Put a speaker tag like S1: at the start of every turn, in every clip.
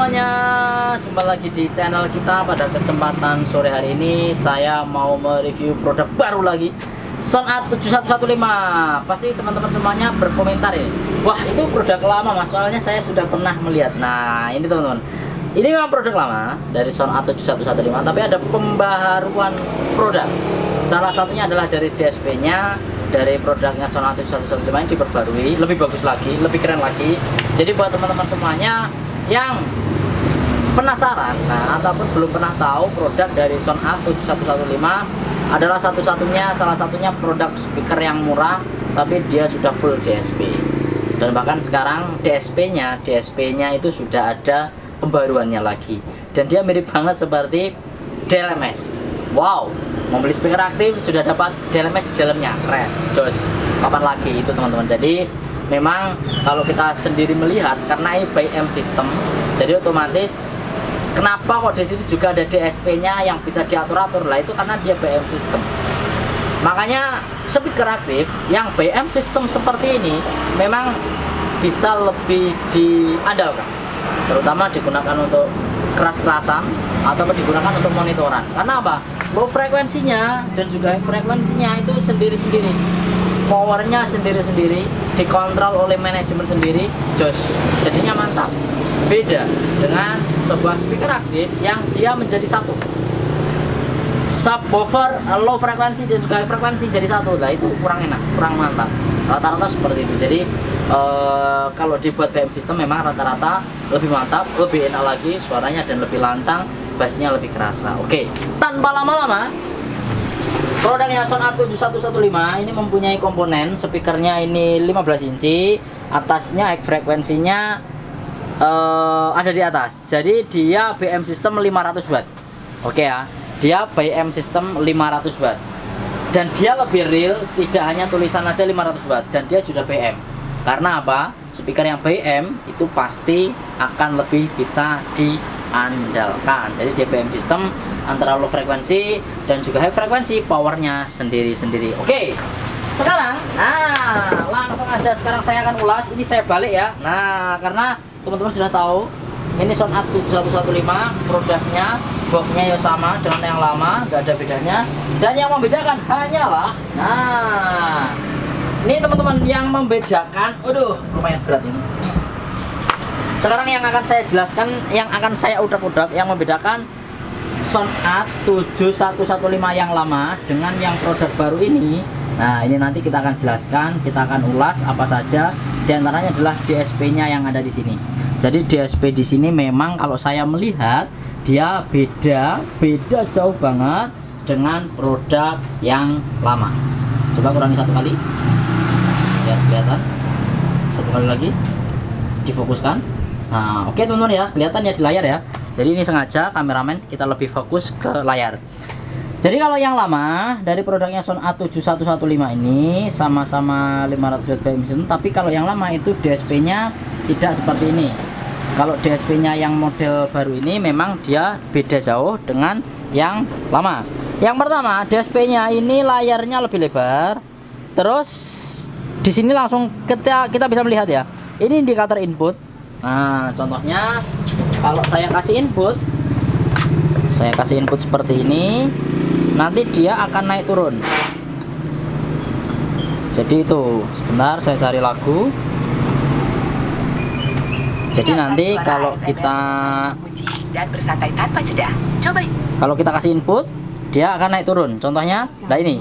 S1: semuanya, jumpa lagi di channel kita. Pada kesempatan sore hari ini saya mau mereview produk baru lagi, Sonath 7115. Pasti teman-teman semuanya berkomentar ini, wah itu produk lama mas, soalnya saya sudah pernah melihat. Nah ini teman-teman, ini memang produk lama dari Sonath 7115, tapi ada pembaharuan produk. Salah satunya adalah dari DSP nya, dari produknya Sonath 7115 ini diperbarui, lebih bagus lagi, lebih keren lagi. Jadi buat teman-teman semuanya yang penasaran, nah ataupun belum pernah tahu produk dari Sonath 7115, adalah salah satunya produk speaker yang murah tapi dia sudah full DSP. Dan bahkan sekarang DSP-nya itu sudah ada pembaruannya lagi, dan dia mirip banget seperti DLMS. Wow, mau beli speaker aktif sudah dapat DLMS di dalamnya, keren, jos. Kapan lagi itu teman-teman. Jadi memang kalau kita sendiri melihat, karena ini by M system, jadi otomatis kenapa kok di situ juga ada DSP-nya yang bisa diatur-atur lah, itu karena dia by M system. Makanya speaker aktif yang by M system seperti ini memang bisa lebih diandalkan, terutama digunakan untuk keras-kerasan ataupun digunakan untuk monitoran. Karena apa? Low frekuensinya dan juga high frekuensinya itu sendiri-sendiri, powernya sendiri-sendiri, dikontrol oleh manajemen sendiri, jos. Jadinya mantap. Beda dengan sebuah speaker aktif yang dia menjadi satu, subwoofer low frekuensi dan juga high frekuensi jadi satu. Nah itu kurang enak, kurang mantap. Rata-rata seperti itu. Jadi kalau dibuat BM system memang rata-rata lebih mantap, lebih enak lagi suaranya, dan lebih lantang, bassnya lebih kerasa. Oke, tanpa lama-lama, produknya Sonath 7115 ini mempunyai komponen speakernya ini 15 inci, atasnya high frekuensinya ada di atas. Jadi dia BM system 500 watt. Oke ya, dia BM system 500 watt. Dan dia lebih real, tidak hanya tulisan aja 500 watt, dan dia sudah BM. Karena apa? Speaker yang BM itu pasti akan lebih bisa diandalkan. Jadi dia BM system antara low frekuensi dan juga high frekuensi, powernya sendiri-sendiri. Oke, sekarang langsung aja sekarang saya akan ulas. Ini saya balik ya. Nah, karena teman-teman sudah tahu ini Sonath 7115 produknya, boxnya ya sama dengan yang lama, nggak ada bedanya. Dan yang membedakan hanyalah, nah ini teman-teman yang membedakan, aduh lumayan berat ini. Sekarang yang akan saya jelaskan, yang akan saya udak-udak, yang membedakan Sonath 7115 yang lama dengan yang produk baru ini. Nah ini nanti kita akan jelaskan, kita akan ulas apa saja. Di antaranya adalah DSP-nya yang ada di sini. Jadi DSP di sini memang kalau saya melihat dia beda jauh banget dengan produk yang lama. Coba kurangi satu kali, biar kelihatan. Satu kali lagi, difokuskan. Nah oke teman-teman ya, kelihatan ya di layar ya. Jadi ini sengaja kameramen kita lebih fokus ke layar. Jadi kalau yang lama dari produknya Sonath 7115 ini sama-sama 500 watt BM system, tapi kalau yang lama itu DSP-nya tidak seperti ini. Kalau DSP-nya yang model baru ini memang dia beda jauh dengan yang lama. Yang pertama, DSP-nya ini layarnya lebih lebar. Terus di sini langsung kita bisa melihat ya. Ini indikator input. Nah, contohnya kalau saya kasih input seperti ini, nanti dia akan naik turun. Jadi itu, sebentar saya cari lagu. Jadi nanti kalau kita kalau kita kasih input, dia akan naik turun. Contohnya, nah ini.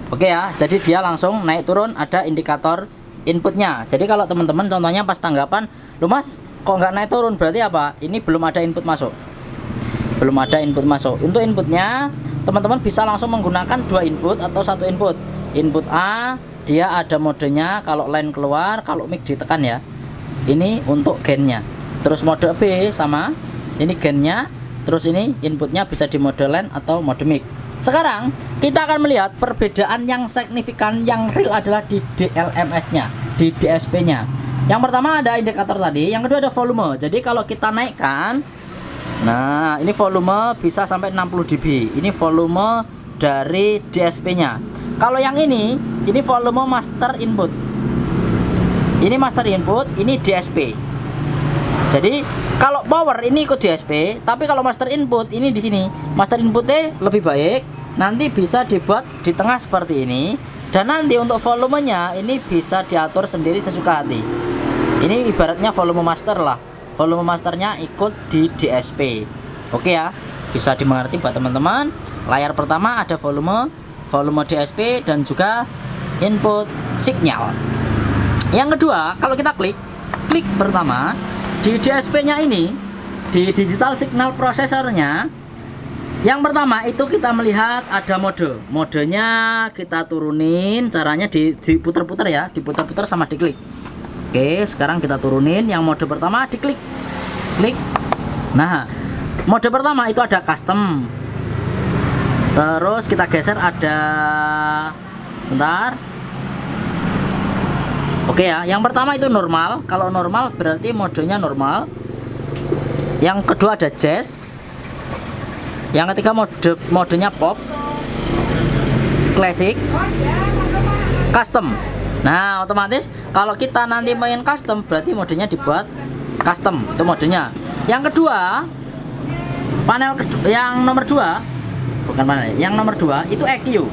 S1: Oke ya, jadi dia langsung naik turun, ada indikator inputnya. Jadi kalau teman-teman contohnya pas tanggapan, loh mas, kok nggak naik turun, berarti apa? Ini belum ada input masuk. Belum ada input masuk. Untuk inputnya, teman-teman bisa langsung menggunakan dua input atau satu input. Input A, dia ada modenya kalau line keluar, kalau mic ditekan ya. Ini untuk gainnya. Terus mode B sama, ini gainnya. Terus ini inputnya bisa di mode line atau mode mic. Sekarang kita akan melihat perbedaan yang signifikan, yang real adalah di DLMS-nya, di DSP-nya. Yang pertama ada indikator tadi, yang kedua ada volume. Jadi kalau kita naikkan, nah ini volume bisa sampai 60 dB. Ini volume dari DSP-nya. Kalau yang ini volume master input. Ini master input, ini DSP. Jadi kalau power ini ikut DSP, tapi kalau master input ini di sini. Master inputnya lebih baik, nanti bisa dibuat di tengah seperti ini. Dan nanti untuk volumenya ini bisa diatur sendiri sesuka hati. Ini ibaratnya volume master lah. Volume masternya ikut di DSP. Oke ya, bisa dimengerti buat teman-teman. Layar pertama ada volume DSP dan juga input signal. Yang kedua, kalau kita klik pertama di DSP-nya ini, di digital signal prosesornya, yang pertama itu kita melihat ada modenya kita turunin, caranya diputar-putar ya, diputar-putar sama diklik. Oke, sekarang kita turunin yang mode pertama, klik. Nah, mode pertama itu ada custom. Terus kita geser ada sebentar. Oke ya, yang pertama itu normal. Kalau normal berarti modenya normal. Yang kedua ada jazz. Yang ketiga modenya pop, classic, custom. Nah, otomatis kalau kita nanti main custom berarti modenya dibuat custom. Itu modenya. Yang kedua, yang nomor 2 bukan panel, yang nomor 2 itu EQ.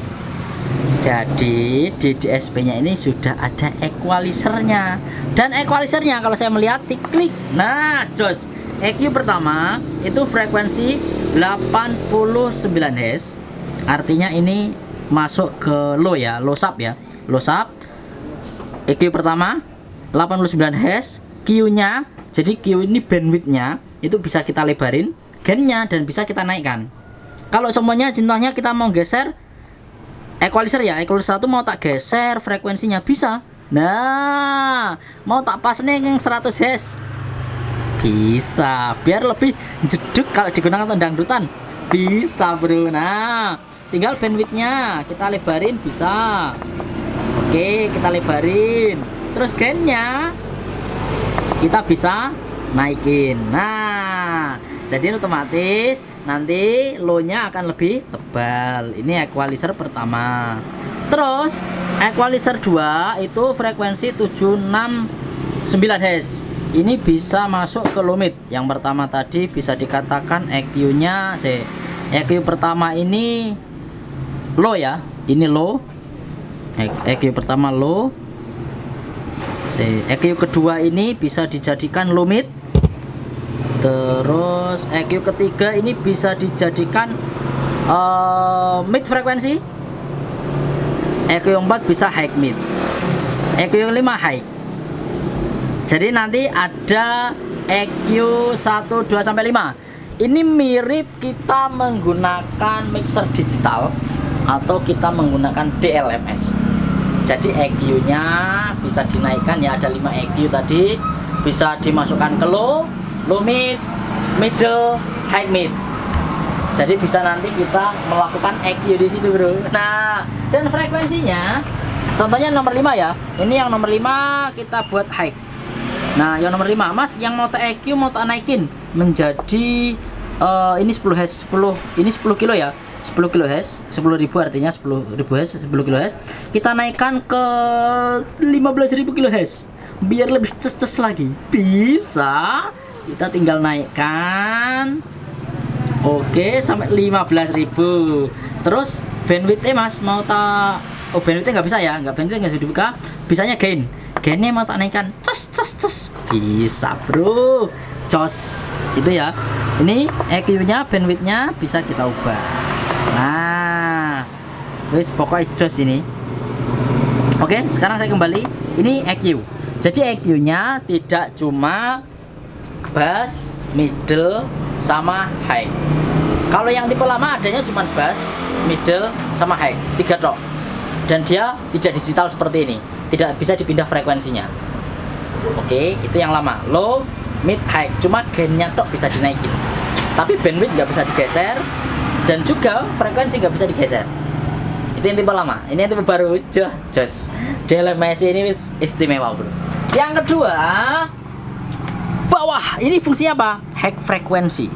S1: Jadi di DSP-nya ini sudah ada equalizernya. Dan equalizernya kalau saya melihat diklik. Nah, jos. EQ pertama itu frekuensi 89 Hz. Artinya ini masuk ke low ya, low sub ya. Low sub. EQ pertama 89 Hz. Q-nya, jadi Q ini bandwidth-nya itu bisa kita lebarin, gain-nya dan bisa kita naikkan. Kalau semuanya contohnya kita mau geser equalizer ya, equalizer 1 mau tak geser frekuensinya bisa. Nah, mau tak pasnya yang 100 Hz bisa, biar lebih jeduk kalau digunakan untuk dangdutan bisa bro. Nah, tinggal bandwidthnya kita lebarin bisa. Oke, kita lebarin. Terus gainnya kita bisa naikin. Nah, jadi otomatis nanti low-nya akan lebih tebal. Ini equalizer pertama. Terus equalizer 2 itu frekuensi 769 Hz. Ini bisa masuk ke low mid. Yang pertama tadi bisa dikatakan EQ-nya EQ pertama ini low ya. Ini low. EQ pertama low. EQ kedua ini bisa dijadikan low mid. Terus EQ ketiga ini bisa dijadikan mid frekuensi. EQ yang 4 bisa high mid. EQ yang 5 high. Jadi nanti ada EQ 1, 2 sampai 5. Ini mirip kita menggunakan mixer digital atau kita menggunakan DLMS. Jadi EQ-nya bisa dinaikkan ya, ada 5 EQ tadi. Bisa dimasukkan ke low mid, middle, high mid. Jadi bisa nanti kita melakukan EQ di situ, bro. Nah, dan frekuensinya contohnya nomor 5 ya. Ini yang nomor 5 kita buat high. Nah, yang nomor 5, Mas, yang mau tak EQ mau tak naikin menjadi ini 10 Hz, 10 ini 10 kilo ya. 10 kHz, 10.000 artinya 10.000 Hz, 10 kHz. Kita naikkan ke 15.000 kHz biar lebih ces lagi. Bisa. Kita tinggal naikkan. Oke, sampai 15.000. Terus bandwidth-nya Mas mau tak bandwidth-nya nggak bisa ya, bandwidth-nya nggak bisa dibuka. Bisanya gainnya mau tak naikkan, cos. Bisa bro, cos. Itu ya. Ini EQ-nya, bandwidth-nya bisa kita ubah. Nah, wis pokoknya jos ini. Oke, sekarang saya kembali. Ini EQ. Jadi EQ-nya tidak cuma bass, middle, sama high. Kalau yang tipe lama adanya cuma bass, middle, sama high, 3 tok. Dan dia tidak digital seperti ini, tidak bisa dipindah frekuensinya. Oke, itu yang lama. Low, mid, high, cuma gainnya tok bisa dinaikin. Tapi bandwidth nggak bisa digeser, dan juga frekuensi nggak bisa digeser. Itu yang tipe lama. Ini yang tipe baru, jos. DLMS ini istimewa bro. Yang kedua, bawah ini fungsinya apa? High frekuensi.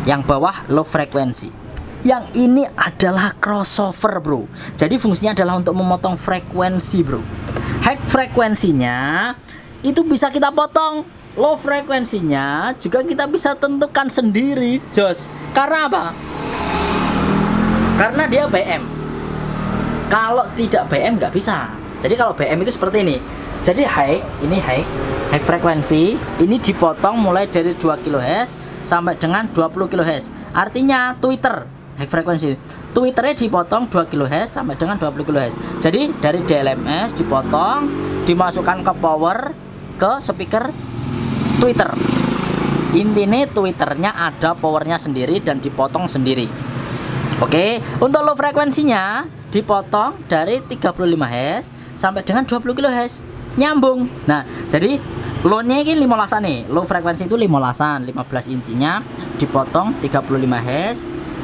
S1: Yang bawah low frekuensi. Yang ini adalah crossover bro. Jadi fungsinya adalah untuk memotong frekuensi bro. High frekuensinya itu bisa kita potong low frekuensinya juga kita bisa tentukan sendiri, Jos. Karena apa? Karena dia BM. Kalau tidak BM nggak bisa. Jadi kalau BM itu seperti ini. Jadi high frekuensi ini dipotong mulai dari 2 kHz sampai dengan 20 kHz. Artinya Twitter high frekuensi. Twitternya dipotong 2 kHz sampai dengan 20 kHz. Jadi dari DLMS dipotong, dimasukkan ke power ke speaker Twitter. Intinya Twitternya ada powernya sendiri dan dipotong sendiri. Oke, untuk low frekuensinya dipotong dari 35 Hz sampai dengan 20 kHz. Nyambung. Nah, jadi low-nya ini 15-an nih. Low frekuensi itu 15-an, 15 inchinya dipotong 35 Hz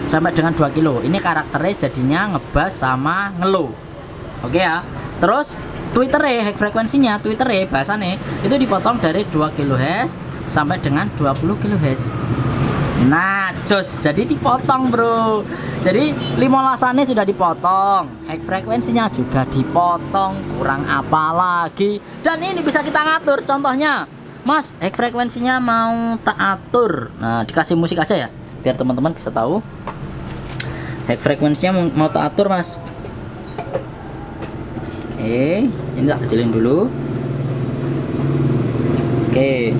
S1: sampai dengan 2 kilo. Ini karakternya jadinya ngebass sama ngelow. Oke ya. Terus Twitternya high frekuensinya, Twitternya bahasannya itu dipotong dari 2 kHz sampai dengan 20 kHz. Nah, jos, jadi dipotong, bro. Jadi 15-annya sudah dipotong, high frekuensinya juga dipotong, kurang apa lagi? Dan ini bisa kita ngatur. Contohnya, Mas, high frekuensinya mau tak atur. Nah, dikasih musik aja ya, biar teman-teman bisa tahu. High frekuensinya mau tak atur, Mas. Oke, ini tak kecilin dulu. Oke.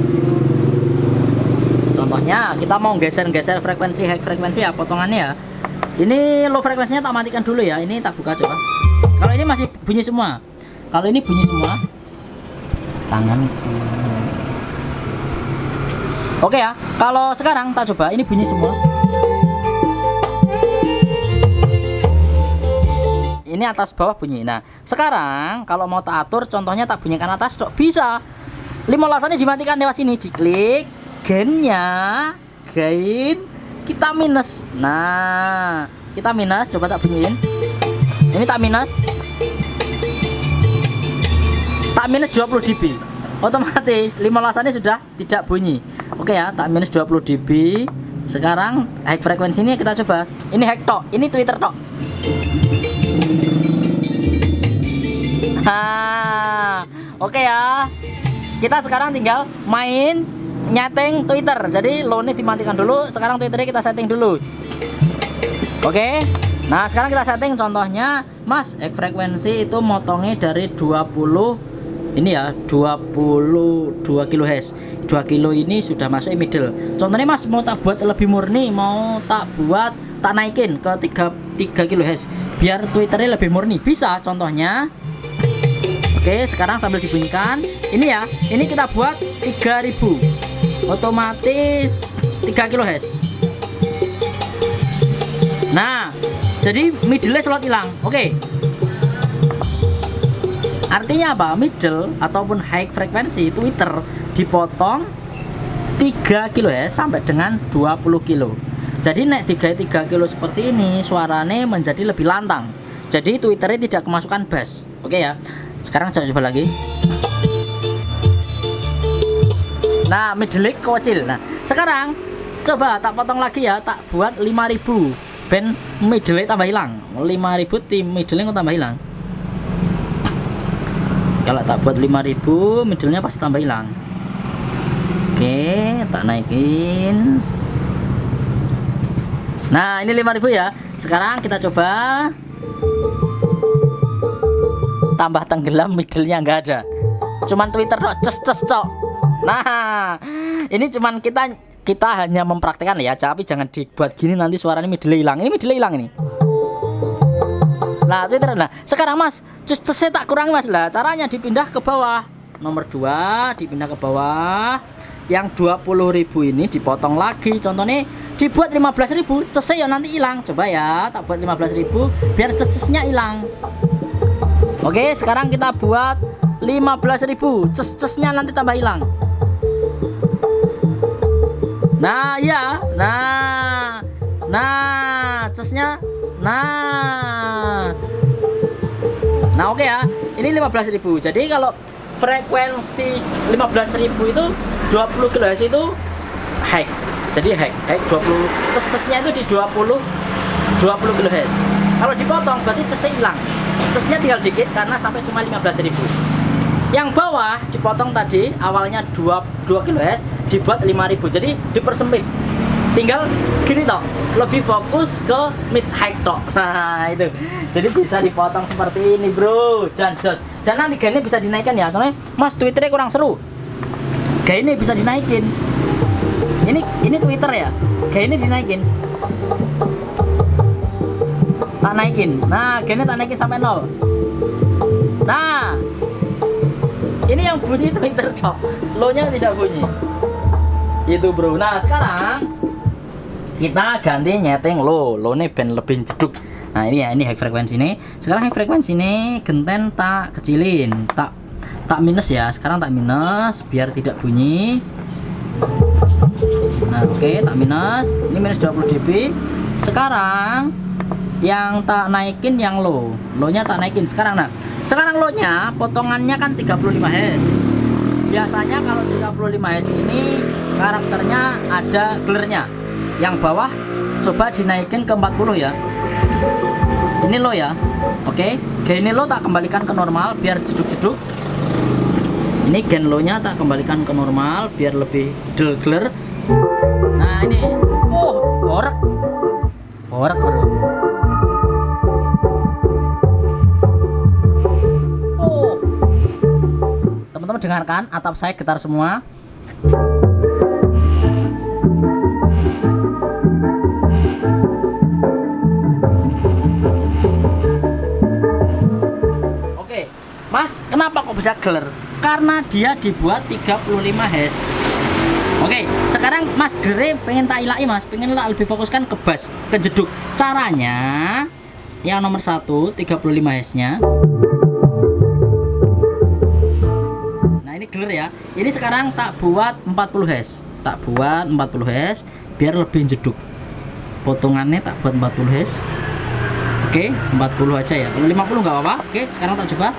S1: Contohnya kita mau geser-geser frekuensi high frekuensi ya, potongannya ya. Ini low frekuensinya tak matikan dulu ya. Ini tak buka coba. Kalau ini masih bunyi semua. Kalau ini bunyi semua. Tanganku. Oke ya. Kalau sekarang tak coba, ini bunyi semua. Ini atas bawah bunyi. Nah, sekarang kalau mau tak atur, contohnya tak bunyikan atas, dok bisa. 15-annya dimatikan lewat sini, diklik. Gainnya, gain kita minus. Nah, kita minus, coba tak bunyiin. Ini tak minus. Tak minus 20 dB. Otomatis 15-annya sudah tidak bunyi. Oke ya, tak minus 20 dB. Sekarang high frekuensi ini kita coba. Ini high tok, ini Twitter tok. Nah, oke ya. Kita sekarang tinggal main nyeting Twitter. Jadi low-nya dimatikan dulu. Sekarang Twitternya kita setting dulu. Oke. Nah, sekarang kita setting contohnya, Mas, high frekuensi itu motongnya dari 20 ini ya, 22 kHz. 2 kilo ini sudah masuk middle. Contohnya, Mas, mau tak buat lebih murni, mau tak naikin ke 3 kHz biar Twitternya lebih murni. Bisa contohnya. Oke, sekarang sambil dibunyikan. Ini ya, ini kita buat 3000. Otomatis 3 kHz. Nah, jadi middle slot hilang. Oke. Artinya apa? Middle ataupun high frekuensi Twitter dipotong 3 kHz sampai dengan 20 kilo. Jadi naik 3 kilo seperti ini, suaranya menjadi lebih lantang. Jadi Twitternya tidak kemasukan bass. Oke ya. Sekarang coba lagi. Nah, middle kecil. Nah, sekarang coba tak potong lagi ya, tak buat 5000. Ben middle tambah hilang. 5000 tim middle tambah hilang. Kalau tak buat 5000, middle-nya pasti tambah hilang. Oke, tak naikin. Nah, ini 5000 ya. Sekarang kita coba tambah tenggelam, middle-nya nggak ada. Cuman Twitter kok ces cok. Nah, ini cuman kita hanya mempraktekkan ya, tapi jangan dibuat gini nanti suaranya middle hilang. Ini middle hilang ini. Nah, Twitter. Nah, sekarang Mas, ces tak kurang Mas. Lah, caranya dipindah ke bawah. Nomor 2 dipindah ke bawah. Yang 20.000 ini dipotong lagi. Contohnya dibuat 15.000, cesnya ya nanti hilang. Coba ya, tak buat 15.000 biar cesnya hilang. Oke, sekarang kita buat 15.000, ces-cesnya nanti tambah hilang. Nah, ya. Nah, cesnya. Nah, oke ya. Ini 15.000. Jadi kalau frekuensi 15.000 itu 20 kHz itu high. Jadi high 20. Ces-cesnya itu di 20 kHz. Kalau dipotong berarti cesnya hilang. Cesnya tinggal dikit karena sampai cuma 15.000. Yang bawah dipotong tadi awalnya 2 kHz dibuat 5000. Jadi dipersempit. Tinggal gini toh, lebih fokus ke mid high toh. Nah, itu. Jadi bisa dipotong seperti ini, Bro. Jos. Dan nanti gainnya bisa dinaikkan ya. Soalnya Mas Twitternya kurang seru. Gainnya bisa dinaikin. Ini Twitter ya. Gainnya dinaikin. Tak naikin. Nah, gainnya tak naikin sampai 0. Nah, ini yang bunyi Twitter kok. Low-nya tidak bunyi. Itu, Bro. Nah, sekarang kita ganti nyeting low-nya band lebih jeduk. Nah, ini ya, ini high frekuensi ini. Sekarang high frekuensi ini genten tak kecilin, tak minus ya. Sekarang tak minus biar tidak bunyi. Nah, oke, tak minus. Ini minus 20 dB. Sekarang yang tak naikin yang low-nya tak naikin sekarang. Nah, sekarang low-nya potongannya kan 35 Hz. Biasanya kalau 35 Hz ini karakternya ada glare-nya. Yang bawah coba dinaikin ke 40 ya. Ini low ya. Oke, gain low tak kembalikan ke normal biar jeduk-jeduk. Ini gain low-nya tak kembalikan ke normal biar lebih dull glare. Nah, ini. Oh, orek. Orek, Bro. Oh. Teman-teman dengarkan, atap saya getar semua. Mas, kenapa kok bisa glare? Karena dia dibuat 35 Hz. Oke, sekarang Mas glare pengen tak ilai Mas, pengen tak lebih fokuskan ke bass, ke jeduk. Caranya yang nomor 1 35 Hz nya. Nah, ini glare ya. Ini sekarang tak buat 40 Hz. Tak buat 40 Hz biar lebih jeduk. Potongannya tak buat 40 Hz. Oke, 40 aja ya. Kalau 50 nggak apa-apa. Oke, sekarang tak coba.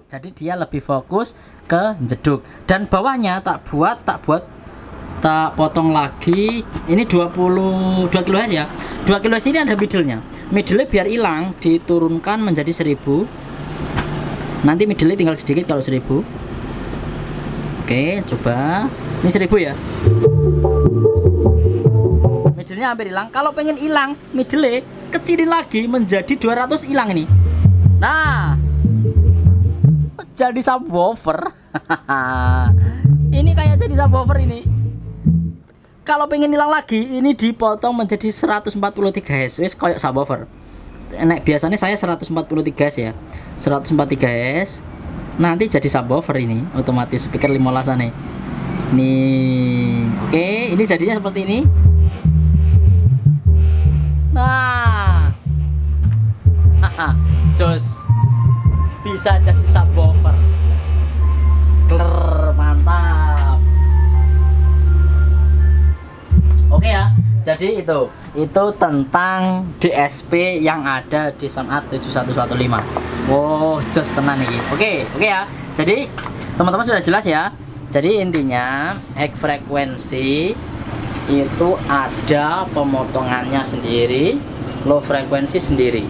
S1: Jadi dia lebih fokus ke jeduk. Dan bawahnya tak potong lagi. Ini 22 kHz ya. 2 kHz ini ada middle-nya. Middle-nya biar hilang diturunkan menjadi 1000. Nanti middle-nya tinggal sedikit kalau 1000. Oke, coba. Ini 1000 ya. Middle-nya hampir hilang. Kalau pengen hilang middle kecilin lagi menjadi 200, hilang ini. Nah, jadi subwoofer. Ini kayak jadi subwoofer ini. Kalau pengen hilang lagi, ini dipotong menjadi 143 Hz. Wis kayak subwoofer. Nah, biasanya saya 143 Hz ya. 143 Hz. Nanti jadi subwoofer ini, otomatis speaker 15 nih. Nih. Oke, ini jadinya seperti ini. Nah, jos bisa jadi subwoofer. Kler, mantap. Oke ya, jadi itu tentang DSP yang ada di Sound 7115. Wow, jos tenan nih. Oke ya. Jadi teman-teman sudah jelas ya. Jadi intinya high frekuensi itu ada pemotongannya sendiri, low frekuensi sendiri.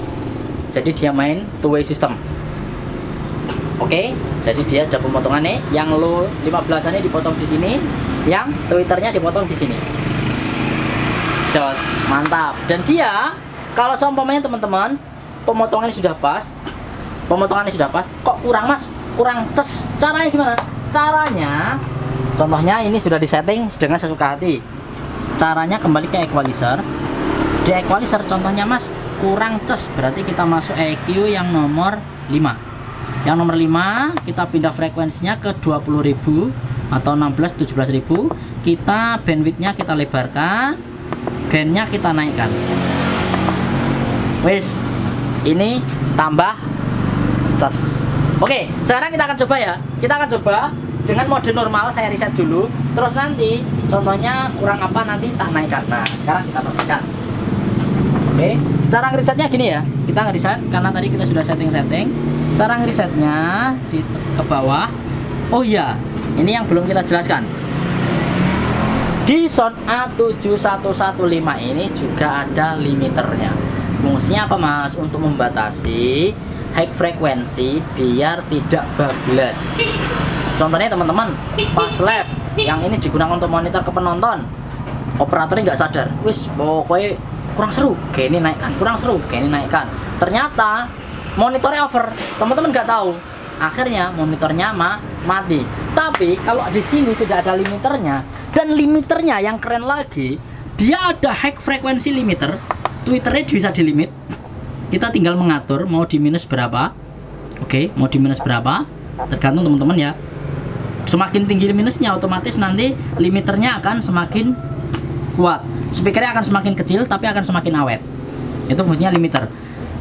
S1: Jadi dia main two way system. Oke, jadi dia ada pemotongannya. Yang low 15-annya dipotong di sini, yang Twitternya dipotong di sini. Jos, mantap. Dan dia kalau seumpamanya teman-teman pemotongannya sudah pas, kok kurang Mas? Kurang ces. Caranya gimana? Caranya, contohnya ini sudah disetting dengan sesuka hati. Caranya kembali ke equalizer. Di equalizer contohnya Mas kurang ces, berarti kita masuk EQ yang nomor 5. Yang nomor 5 kita pindah frekuensinya ke 20.000 atau 16-17.000. Kita bandwidthnya kita lebarkan, gainnya kita naikkan. Wis, ini tambah ces. Oke, sekarang kita akan coba ya. Kita akan coba dengan mode normal, saya reset dulu. Terus nanti contohnya kurang apa nanti tak naikkan. Nah, sekarang kita perhatikan. Oke, cara ngerisetnya gini ya. Kita ngeriset karena tadi kita sudah setting. Cara ngerisetnya ke bawah. Oh iya, ini yang belum kita jelaskan. Di Sound A7115 ini juga ada limiternya. Fungsinya apa Mas? Untuk membatasi high frekuensi biar tidak bablas. Contohnya teman-teman, pas live yang ini digunakan untuk monitor ke penonton, operatornya nggak sadar, wis pokoknya kurang seru, kayak ini naikkan, kurang seru, kayak ini naikkan. Ternyata monitornya over, teman-teman nggak tahu. Akhirnya monitornya mati. Tapi kalau di sini sudah ada limiternya, dan limiternya yang keren lagi, dia ada high frekuensi limiter. Twitternya bisa di limit. Kita tinggal mengatur mau di minus berapa. Oke, mau di minus berapa, tergantung teman-teman ya. Semakin tinggi minusnya, otomatis nanti limiternya akan semakin kuat, speakernya akan semakin kecil tapi akan semakin awet. Itu fungsinya limiter.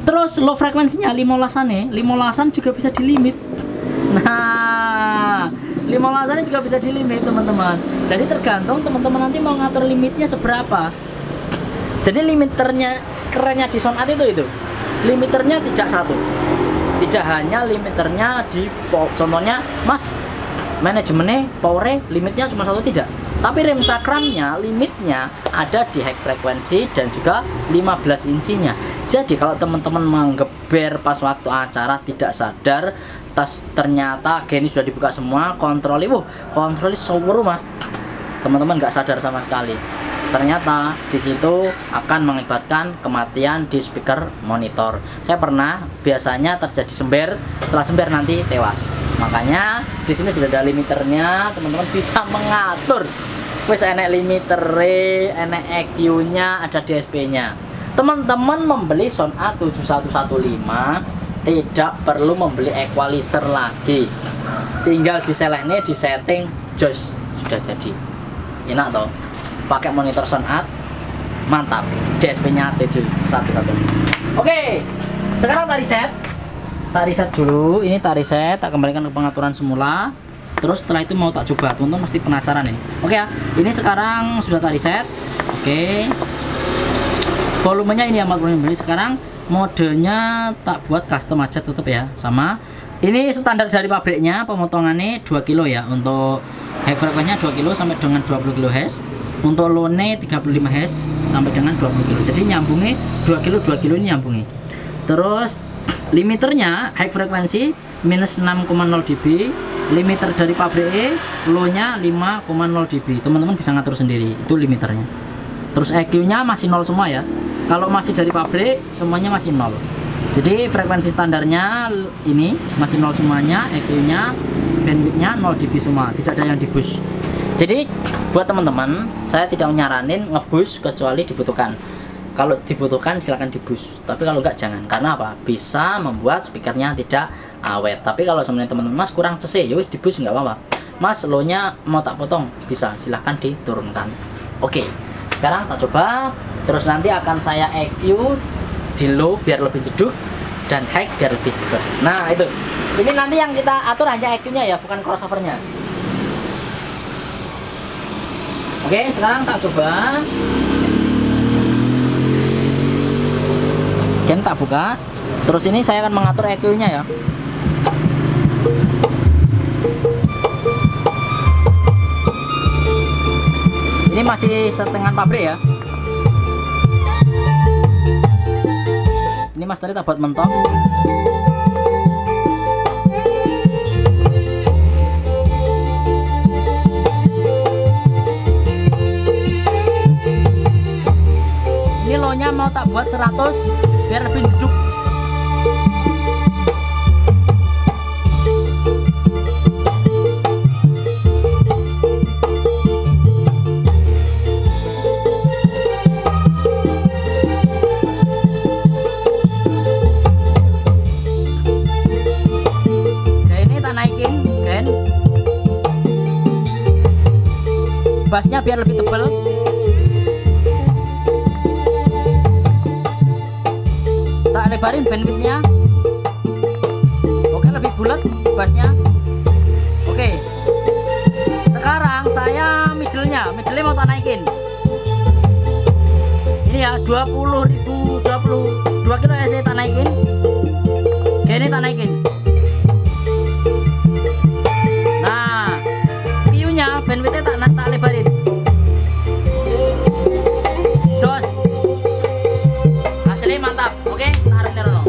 S1: Terus low frekuensinya 15an juga bisa di limit. Nah, 15an juga bisa di limit teman-teman. Jadi tergantung teman-teman nanti mau ngatur limitnya seberapa. Jadi limiternya kerennya di Sound Art itu limiternya tidak satu, tidak hanya limiternya di contohnya mas manajemennya powernya limitnya cuma satu, tidak, tapi rem cakramnya limitnya ada di high frekuensi dan juga 15 inchinya. Jadi kalau teman-teman menggeber pas waktu acara tidak sadar, ternyata geni sudah dibuka semua, kontrolnya seru mas, teman-teman nggak sadar sama sekali. Ternyata di situ akan mengakibatkan kematian di speaker monitor. Saya pernah, biasanya terjadi sember, setelah sember nanti tewas. Makanya di sini sudah ada limiternya, teman-teman bisa mengatur. Wes enek limiternya, enek EQ-nya, ada DSP-nya. Teman-teman membeli Sound Art 7115 tidak perlu membeli equalizer lagi. Tinggal diselehnya, di setting, jos sudah jadi. Enak toh? Pakai monitor Sound Art, mantap. DSP-nya TJ11. Oke, sekarang tadi set dulu. Ini tadi set, tak kembalikan ke pengaturan semula. Terus setelah itu mau tak coba, teman-teman pasti penasaran ini. Oke ya, ini sekarang sudah tadi set. Oke, volumenya ini ya 40 mm. Sekarang modenya tak buat custom aja, tetap ya sama. Ini standar dari pabriknya, pemotongannya 2 kilo ya. Untuk high frekuensinya 2 kilo sampai dengan 20 kHz. Untuk low-nya 35 Hz sampai dengan 20 kilo. Jadi nyambungnya 2 kilo ini nyambungnya. Terus limiternya high frekuensi minus 6,0 dB, limiter dari pabrik low-nya 5,0 dB. Teman-teman bisa ngatur sendiri, itu limiternya. Terus EQ-nya masih 0 semua ya. Kalau masih dari pabrik semuanya masih 0. Jadi frekuensi standarnya ini masih 0 semuanya, EQ-nya, bandwidth-nya 0 dB semua, tidak ada yang di boost. Jadi buat teman-teman, saya tidak menyaranin nge-boost kecuali dibutuhkan. Kalau dibutuhkan silahkan di boost, tapi kalau enggak jangan. Karena apa? Bisa membuat speakernya tidak awet. Tapi kalau sebenarnya teman-teman mas kurang cc, ya wis di boost nggak apa-apa. Mas low-nya mau tak potong, bisa, silahkan diturunkan. Oke, sekarang tak coba. Terus nanti akan saya EQ di low biar lebih jeduk dan high biar lebih ces. Nah itu, ini nanti yang kita atur hanya EQ-nya ya, bukan crossover-nya. Oke, sekarang tak coba. Gen tak buka. Terus ini saya akan mengatur EQ-nya ya. Ini masih setengah pabrik ya. Ini mas tadi tak buat mentok. Ini low-nya mau tak buat 100 biar lebih jeduk. Nah ini tak naikin kan, bassnya biar lebih tebal. Tak lebarin bandwidthnya. Oke, lebih bulat bassnya. Oke, sekarang saya middle-nya mau tak naikin. Ini ya 20.000, 2 kilo ya, saya tak naikin. Ini tak naikin. Nah, Q-nya bandwidthnya tak lebarin. Jos, hasilnya mantap. Oke, taruh.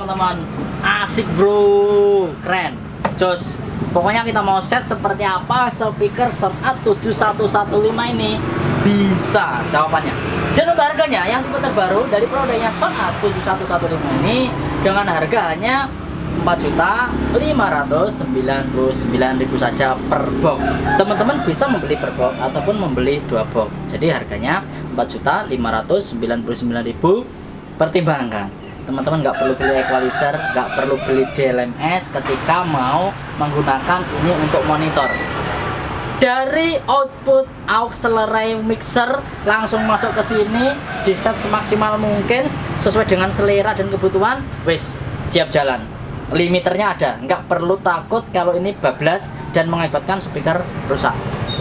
S1: teman-teman. Asik bro, keren, jos. Pokoknya kita mau set seperti apa speaker Soundart 7115 ini bisa jawabannya. Dan untuk harganya yang tipe terbaru dari produknya Soundart 7115 ini dengan harga hanya 4.599.000 saja per box. Teman-teman bisa membeli per box ataupun membeli 2 box. Jadi harganya 4.599.000. Pertimbangkan. Teman-teman nggak perlu beli equalizer, nggak perlu beli DLMS ketika mau menggunakan ini untuk monitor. Dari output auxiliary mixer langsung masuk ke sini, di set semaksimal mungkin sesuai dengan selera dan kebutuhan, wis siap jalan. Limiternya ada, nggak perlu takut kalau ini bablas dan mengakibatkan speaker rusak.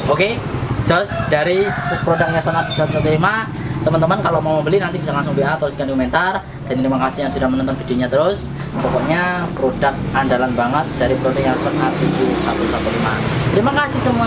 S1: Oke, jos dari produknya Soundart 7115. Teman-teman kalau mau membeli nanti bisa langsung WA atau tuliskan di komentar. Dan terima kasih yang sudah menonton videonya terus. Pokoknya produk andalan banget dari produknya Soundart 7115. Terima kasih semua.